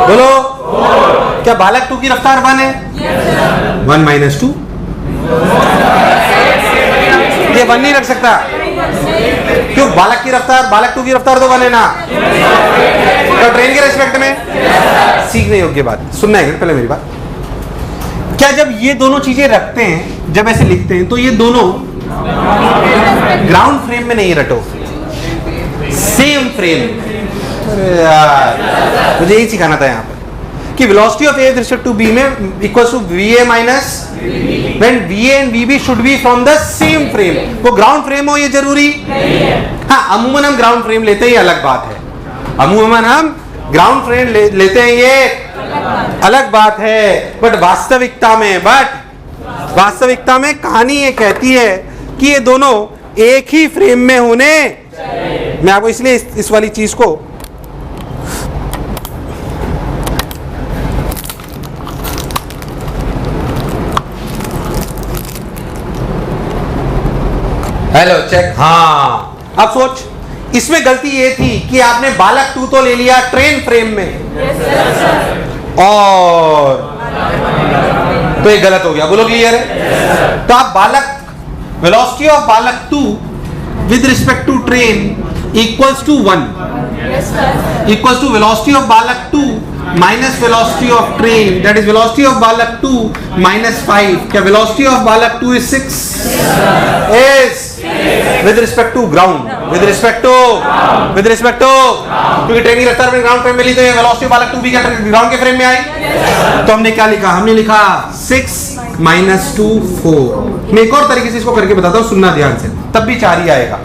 बोलो, क्या बालक 2 की रफ्तार 1 है? 1 माइनस 2, ये 1 नहीं रख सकता। क्यों? बालक 2 की रफ्तार तो 1 है ना, तो ट्रेन के रेस्पेक्ट में सीखने योग्य बात, सुनना है पहले मेरी बात। क्या जब ये दोनों चीजें रखते हैं, जब ऐसे लिखते हैं, तो ये दोनों ग्राउंड फ्रेम में नहीं रटो, सेम फ्रेम। अरे यार, मुझे यही सिखाना था यहाँ पर कि velocity of A with respect to B में equals to VA minus when VA and VB should be from the same frame. वो ग्राउंड फ्रेम हो ये जरूरी नहीं है। हाँ, अमूमन हम ग्राउंड फ्रेम लेते हैं, ये अलग बात है। अमूमन हम ग्राउंड फ्रेम लेते हैं, ये अलग बात है। बट वास्तविकता में कहानी ये कहती है कि ये दोनों एक ही फ्रेम में होने। मैं आपको इसलिए इस वाली चीज को हेलो चेक। हाँ, अब सोच, इसमें गलती ये थी कि आपने बालक 2 तो ले लिया ट्रेन फ्रेम में, और तो ये गलत हो गया। बोलो क्लियर है? तो आप वेलोसिटी ऑफ बालक 2 with respect to train equals to 1 equals to velocity of बालक 2 minus velocity of train, that is velocity of बालक 2 माइनस 5। क्या वेलोसिटी ऑफ बालक 2 is 6? Is with respect to ground, with respect to क्योंकि train की रफ्तार में ground frame में ली, तो ये वेलोसिटी बालक 2 भी क्या ग्राउंड के फ्रेम में आई। तो हमने क्या लिखा? हमने लिखा 6 -2 4। मैं एक और तरीके से इसको करके बताता हूँ, सुनना ध्यान से, तब भी 4 ही आएगा।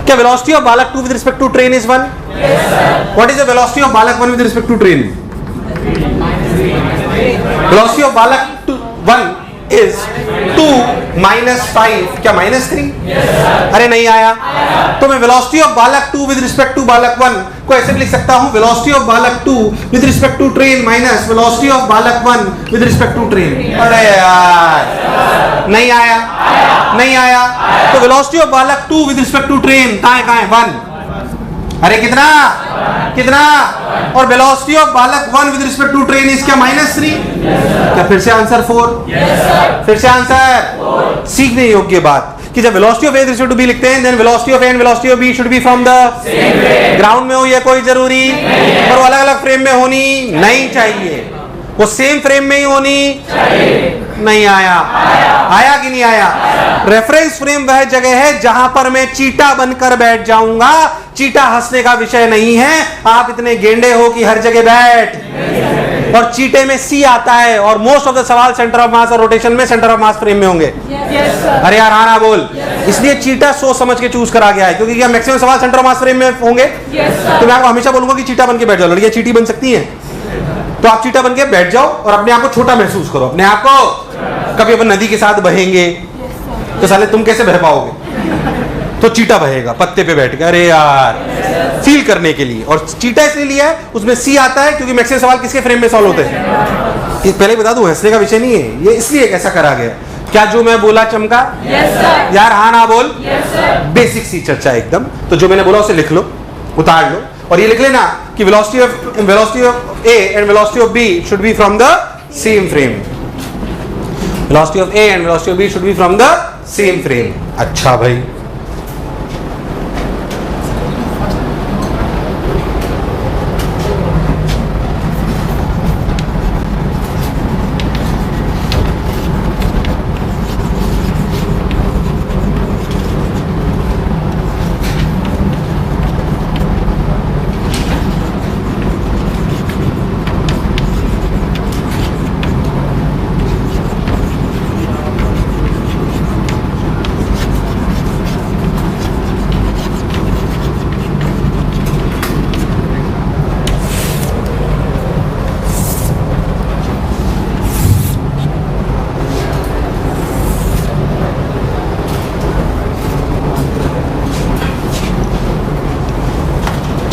क्या वेलोसिटी ऑफ बालक 2 with respect to train is 1? What is the velocity of बालक 1 with respect to train? Velocity of बालक 1 इज 2 -5, क्या -3? अरे नहीं आया। तो मैं वेलोसिटी ऑफ बालक 2 विद रिस्पेक्ट टू बालक 1 को ऐसे भी लिख सकता हूं, वेलोसिटी ऑफ बालक 2 with respect to train minus velocity of बालक 1 विद रिस्पेक्ट टू ट्रेन। अरे यार नहीं आया, नहीं आया। तो वेलोसिटी ऑफ बालक 2 विद रिस्पेक्ट टू ट्रेन कहां है 1। अरे कितना कितना? और वेलोसिटी ऑफ बालक 1 with respect to train is क्या -3? क्या फिर से आंसर 4? फिर से आंसर सीखने योग्य बात कि जब velocity of A respect to B लिखते हैं, then velocity of A and velocity of B should be from the ground में हो, यह कोई जरूरी और वो अलग अलग फ्रेम में होनी नहीं चाहिए, वो सेम फ्रेम में ही होनी चाहिए। नहीं आया, आया कि नहीं आया? रेफरेंस फ्रेम वह जगह है जहां पर मैं चीटा बनकर बैठ जाऊंगा। चीटा हंसने का विषय नहीं है, आप इतने गेंडे हो कि हर जगह बैठ। और चीटे में सी आता है और मोस्ट ऑफ द सवाल सेंटर ऑफ मास और रोटेशन में सेंटर ऑफ मास फ्रेम में होंगे। अरे यार हाँ ना बोल। इसलिए चीटा सोच समझ के चूज करा गया है, क्योंकि क्या मैक्सिमम सवाल सेंटर ऑफ मास फ्रेम में होंगे। तो मैं आपको हमेशा बोलूंगा कि चीटा बन के बैठ जाओ। लड़कियां चीटी बन सकती हैं, तो आप चीटा बन के बैठ जाओ और अपने आप को छोटा महसूस करो। अपने आप को कभी अपन नदी के साथ बहेंगे तो साले तुम कैसे बह पाओगे? तो चीटा बहेगा पत्ते पे बैठ के, अरे यार फील करने के लिए। और चीटा इसलिए लिया है, उसमें सी आता है क्योंकि मैक्सिमम सवाल किसके फ्रेम में सॉल्व होते हैं। पहले बता दूं, हंसने का विषय नहीं है ये, इसलिए ऐसा करा गया। क्या जो मैं बोला चमका? यार हाँ ना बोल। बेसिक सी चर्चा एकदम। तो जो मैंने बोला उसे लिख लो, उतार लो और ये लिख लेना कि velocity of A and velocity of B should be from the same frame. Velocity of A and velocity of B should be from the same frame. अच्छा भाई,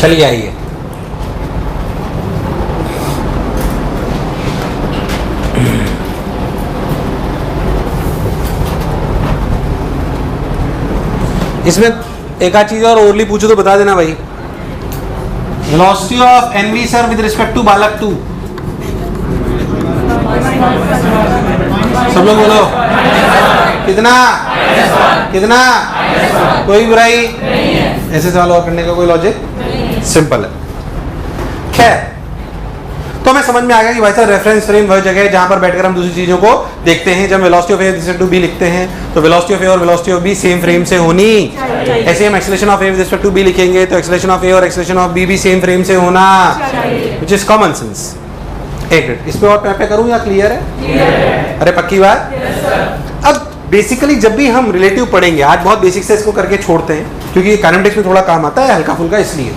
चलिए आइए। इसमें एक आध चीज और ओरली पूछो तो बता देना भाई। Velocity of NV sir with respect to बालक 2, सब लोग बोलो कितना कितना? कोई बुराई? ऐसे सवाल और करने का कोई लॉजिक? सिंपल है। खैर, तो हमें समझ में आ गया कि भाई साहब रेफरेंस फ्रेम वह जगह है जहां पर बैठकर हम दूसरी चीजों को देखते हैं। जब velocity of A with respect to B लिखते हैं तो वेलोसिटी ऑफ ए और velocity of B same frame से होनी। ऐसे हम acceleration of A with respect to B लिखेंगे तो एक्सेलरेशन ऑफ ए और एक्सेलरेशन ऑफ बी भी सेम फ्रेम से होना, व्हिच इज कॉमन सेंस। एक मिनट, इस पे और पे करूं या क्लियर है? अरे पक्की बात। अब बेसिकली जब भी हम रिलेटिव पढ़ेंगे, आज बहुत बेसिक से इसको करके छोड़ते हैं क्योंकि काइनेमेटिक्स में थोड़ा काम आता है हल्का फुल्का, इसलिए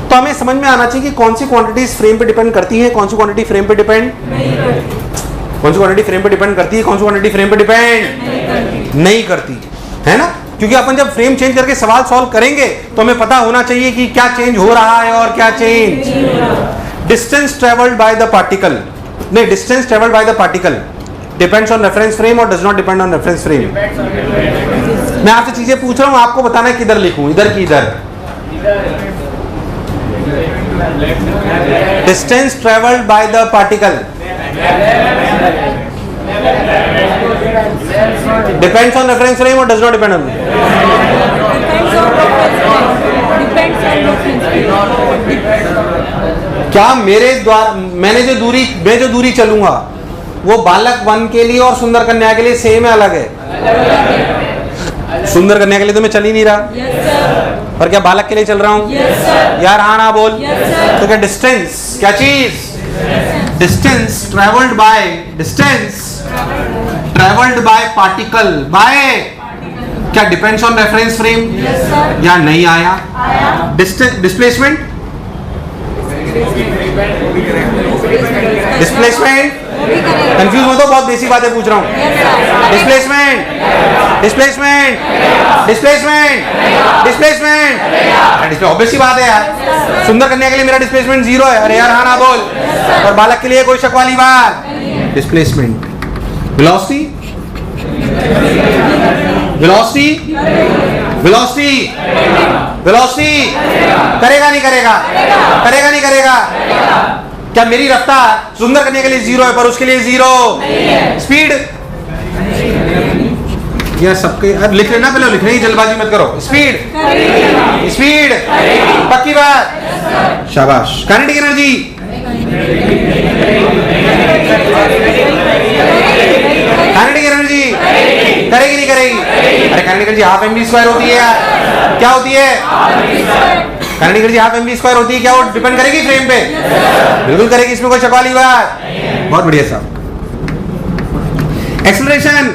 तो हमें समझ में आना चाहिए कि कौन सी क्वांटिटीज फ्रेम पे डिपेंड करती है, कौन सी क्वांटिटी फ्रेम पे डिपेंड कौन सी क्वांटिटी फ्रेम पे डिपेंड करती है, कौन सी क्वांटिटी फ्रेम पे डिपेंड नहीं करती है ना। क्योंकि अपन जब फ्रेम चेंज करके सवाल सॉल्व करेंगे तो हमें पता होना चाहिए कि क्या चेंज हो रहा है और क्या change. Distance travelled by the particle, नहीं, distance travelled by the particle depends on reference frame और does not depend on reference frame. मैं आपसे चीजें पूछ रहा हूं, आपको बताना है किधर लिखूं, इधर की इधर। Distance traveled by the particle depends on reference frame or does not depend on? क्या मेरे द्वारा मैं जो दूरी चलूंगा वो बालक 1 के लिए और सुंदर कन्या के लिए सेम है, अलग है? सुंदर कन्या के लिए तो मैं चल ही नहीं रहा, और क्या बालक के लिए चल रहा हूं? यार हाँ ना बोल। तो क्या डिस्टेंस, क्या चीज? Distance travelled bye particle by क्या डिपेंड्स ऑन रेफरेंस फ्रेम या नहीं आया? डिस्प्लेसमेंट कंफ्यूज हो तो बहुत बेसिक बातें पूछ रहा हूं। डिस्प्लेसमेंट ऑब्वियस सी बात है यार। सुंदर कन्या के लिए मेरा डिस्प्लेसमेंट 0 है। अरे यार हाँ ना बोल। और बालक के लिए कोई शक वाली बात? डिस्प्लेसमेंट वेलोसिटी करेगा नहीं करेगा? क्या मेरी रफ्तार सुंदर कन्या के लिए 0 है पर उसके लिए 0? स्पीड या सबके लिख लेना, पहले लिखने की जल्दबाजी मत करो। स्पीड पक्की बात, शाबाश। काइनेटिक एनर्जी करेगी नहीं करेगी? अरे काइनेटिक एनर्जी हाफ mv² होती है यार। क्या होती है? काइनेटिक एनर्जी हाफ mv² होती है। क्या वो डिपेंड करेगी फ्रेम पे? बिल्कुल करेगी, इसमें कोई शक वाली बात? बहुत बढ़िया साहब। एक्सेलरेशन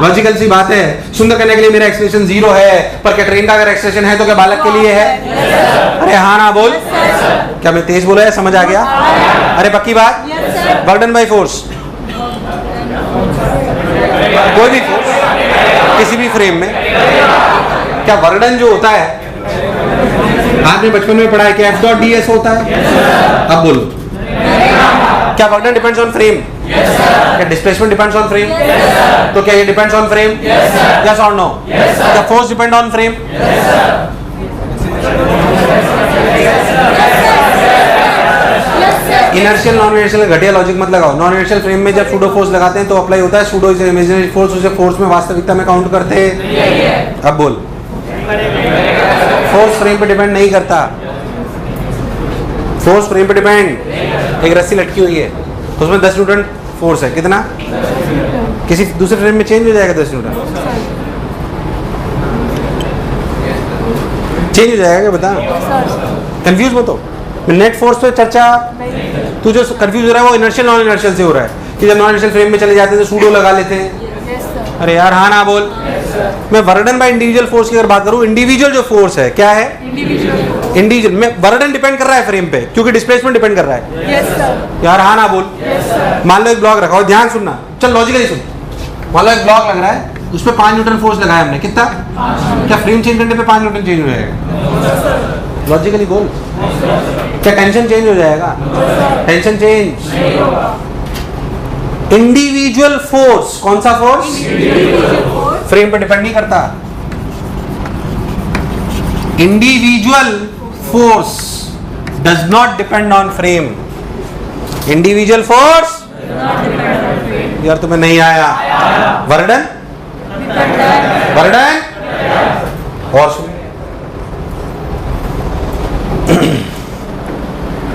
लॉजिकल सी बात है। सुंदर करने के लिए मेरा एक्सेलरेशन 0 है, पर क्या ट्रेन का अगर एक्सेलरेशन है तो क्या बालक के लिए है? अरे हाँ ना बोल। क्या मैं तेज बोला है? समझ आ गया? अरे पक्की बात। वर्क डन बाय फोर्स, कोई भी फोर्स किसी भी फ्रेम में, क्या वर्क डन जो होता है आपने बचपन में पढ़ा है कि F.ds होता है। अब बोलो, क्या work done depends on frame? क्या डिस्प्लेसमेंट डिपेंड्स ऑन फ्रेम? तो क्या ये डिपेंड्स ऑन फ्रेम? यस और नो? क्या force depend on frame? Inertial non inertial घटिया लॉजिक मत लगाओ। नॉन इनर्शियल फ्रेम में जब सूडो फोर्स लगाते हैं तो अप्लाई होता है सूडो इमेजिनरी फोर्स, उसे फोर्स में वास्तविकता में काउंट करते हैं। अब बोल, फोर्स फ्रेम पे डिपेंड नहीं करता। फोर्स फ्रेम पे डिपेंड, एक रस्सी लटकी हुई है तो उसमें 10 न्यूटन फोर्स है। कितना? किसी दूसरे फ्रेम में चेंज हो जाएगा 10 न्यूटन? चेंज हो जाएगा क्या? बता, कंफ्यूज मत हो। नेट फोर्स पे चर्चा, तू जो कंफ्यूज हो रहा है वो इनर्शियल नॉन इनर्शियल से हो रहा है कि जब नॉन इनर्शियल फ्रेम में चले जाते हैं तो सूडो लगा लेते हैं। अरे यार हाँ ना बोल। मैं work done by individual force की अगर बात करूं, इंडिविजुअल जो फोर्स है क्या है? इंडिविजुअल में वर्क डन डिपेंड कर रहा है फ्रेम पे, क्योंकि डिस्प्लेसमेंट डिपेंड कर रहा है। यार हाँ ना बोल। मान लो एक ब्लॉक रखा हो, ध्यान सुनना, चल लॉजिकली सुन। मान लो एक ब्लॉक लग रहा है, उस पर 5 न्यूटन फोर्स लगाया हमने। कितना? क्या फ्रेम चेंज करने पे 5 न्यूटन चेंज हो जाएगा? लॉजिकली बोल। क्या टेंशन चेंज हो जाएगा? Tension change. इंडिविजुअल फोर्स, कौन सा फोर्स? फ्रेम पे डिपेंड नहीं करता। Individual force does not depend on frame. Individual force, यार तुम्हें नहीं आया। वर्डन और सुन,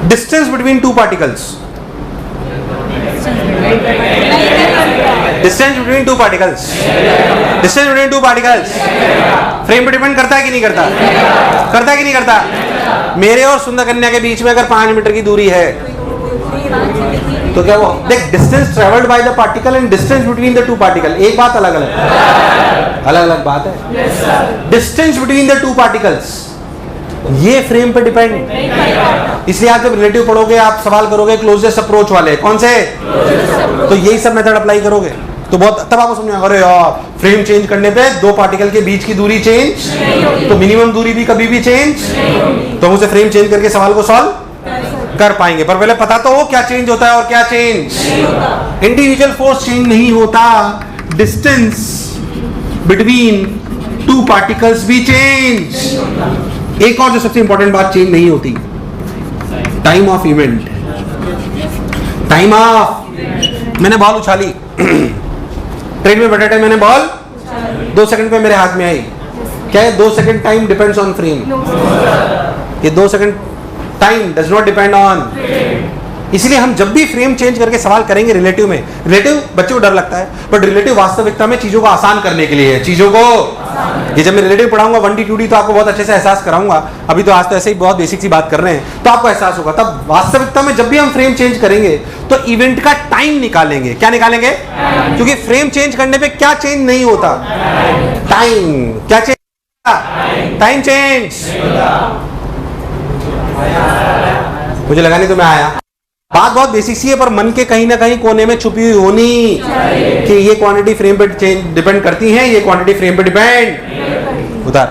distance between two particles, distance between two particles frame पे डिपेंड करता है कि नहीं करता? करता है कि नहीं करता? मेरे और सुंदर कन्या के बीच में अगर 5 मीटर की दूरी है तो क्या वो देख, distance travelled by the particle and distance between the two particle एक बात, अलग अलग बात है। Distance between the two particles ये फ्रेम पे डिपेंड, इसलिए आप जब रिलेटिव पढ़ोगे आप सवाल करोगे क्लोजेस्ट अप्रोच वाले, कौन से? तो यही सब मेथड अप्लाई करोगे तो बहुत, तब आपको समझ में अरे यार फ्रेम चेंज करने पे 2 पार्टिकल के बीच की दूरी चेंज, तो मिनिमम दूरी भी कभी भी चेंज, तो हम उसे फ्रेम चेंज करके सवाल को सॉल्व कर पाएंगे। पर पहले पता तो हो क्या चेंज होता है और क्या चेंज। इंडिविजुअल फोर्स चेंज नहीं होता, डिस्टेंस बिटवीन 2 पार्टिकल्स भी चेंज। एक और जो सबसे इंपॉर्टेंट बात चेंज नहीं होती, time of event. Time of, मैंने बॉल उछाली ट्रेन में बैठे टाइम मैंने बॉल 2 सेकंड पे मेरे हाथ में आई, क्या है 2 second time depends on frame? ये 2 second time does not depend on इसलिए हम जब भी फ्रेम चेंज करके सवाल करेंगे रिलेटिव में, रिलेटिव बच्चों को डर लगता है, बट रिलेटिव वास्तविकता में चीजों को आसान करने के लिए है। चीजों को ये जब मैं रिलेटिव पढ़ाऊंगा 1D 2D तो आपको बहुत अच्छे से एहसास कराऊंगा। अभी तो आज तो ऐसे ही बहुत बेसिक सी बात कर रहे हैं तो आपको एहसास होगा। तब वास्तविकता में जब भी हम फ्रेम चेंज करेंगे तो इवेंट का टाइम निकालेंगे। क्या निकालेंगे? क्योंकि फ्रेम चेंज करने पे क्या चेंज नहीं होता? टाइम। क्या चेंज? Time change. मुझे लगा नहीं तो मैं आया। बात बहुत बेसिक सी है पर मन के कहीं ना कहीं कोने में छुपी हुई होनी कि ये क्वांटिटी फ्रेम पे डिपेंड करती है, ये क्वांटिटी फ्रेम पे डिपेंड। उधर